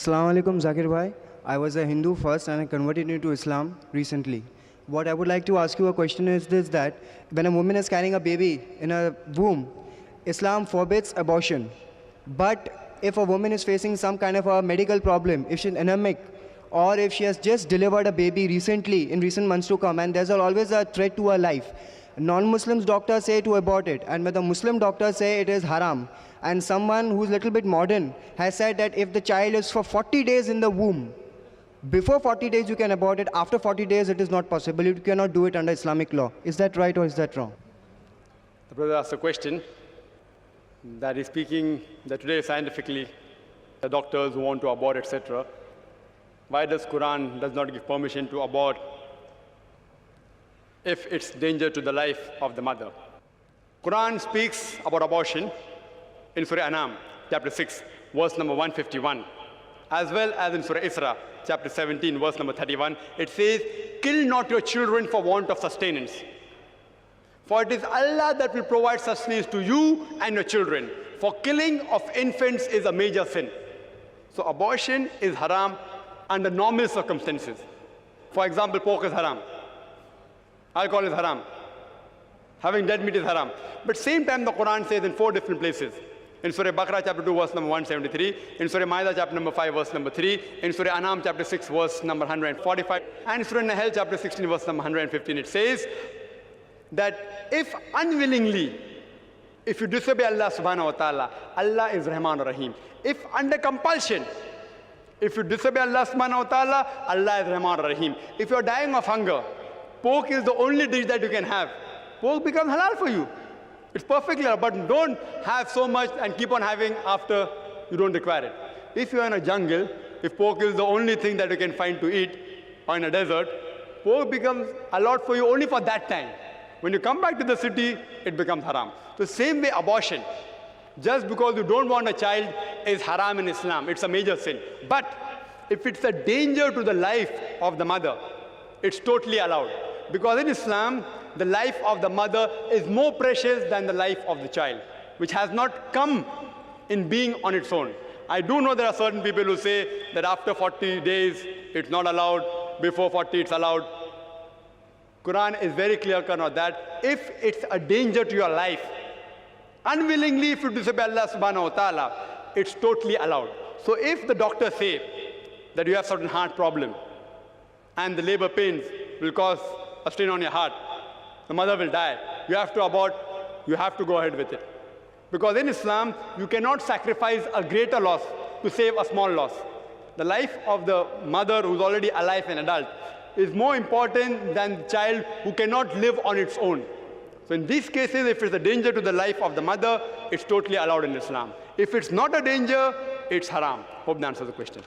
Assalamualaikum, Zakir bhai. I was a Hindu first and I converted into Islam recently. What I would like to ask you a question is this, that when a woman is carrying a baby in a womb, Islam forbids abortion. But if a woman is facing some kind of a medical problem, if she's anemic, or if she has just delivered a baby recently, in recent months to come, and there's always a threat to her life, non-Muslims doctors say to abort it, and when the Muslim doctors say it is haram. And someone who's a little bit modern has said that if the child is for 40 days in the womb, before 40 days you can abort it, after 40 days it is not possible. You cannot do it under Islamic law. Is that right or is that wrong? The brother asked a question that is speaking that today scientifically, the doctors who want to abort, etc., why does Quran does not give permission to abort if it's danger to the life of the mother? Quran speaks about abortion in Surah Anam, chapter 6, verse number 151, as well as in Surah Isra, chapter 17, verse number 31. It says, "Kill not your children for want of sustenance. For it is Allah that will provide sustenance to you and your children. For killing of infants is a major sin." So abortion is haram under normal circumstances. For example, pork is haram. Alcohol is haram. Having dead meat is haram. But same time the Quran says in 4 different places. In Surah Baqarah chapter 2 verse number 173, in Surah Ma'idah chapter number 5 verse number 3, in Surah Anam chapter 6 verse number 145, and in Surah Nahl chapter 16 verse number 115, it says that if unwillingly, if you disobey Allah subhanahu wa ta'ala, Allah is Rahman Rahim. If under compulsion, if you disobey Allah subhanahu wa ta'ala, Allah is Rahman Rahim. If you are dying of hunger, pork is the only dish that you can have. Pork becomes halal for you. It's perfectly halal, but don't have so much and keep on having after you don't require it. If you are in a jungle, if pork is the only thing that you can find to eat, or in a desert, pork becomes allowed for you only for that time. When you come back to the city, it becomes haram. So same way abortion. Just because you don't want a child is haram in Islam. It's a major sin. But if it's a danger to the life of the mother, it's totally allowed. Because in Islam, the life of the mother is more precious than the life of the child, which has not come in being on its own. I do know there are certain people who say that after 40 days, it's not allowed, before 40, it's allowed. Quran is very clear-cut on that. If it's a danger to your life, unwillingly, if you disobey Allah subhanahu wa ta'ala, it's totally allowed. So if the doctor say that you have certain heart problem, and the labor pains will cause a strain on your heart, the mother will die, you have to abort, you have to go ahead with it. Because in Islam, you cannot sacrifice a greater loss to save a small loss. The life of the mother who's already alive and adult is more important than the child who cannot live on its own. So in these cases, if it's a danger to the life of the mother, it's totally allowed in Islam. If it's not a danger, it's haram. Hope that answers the question.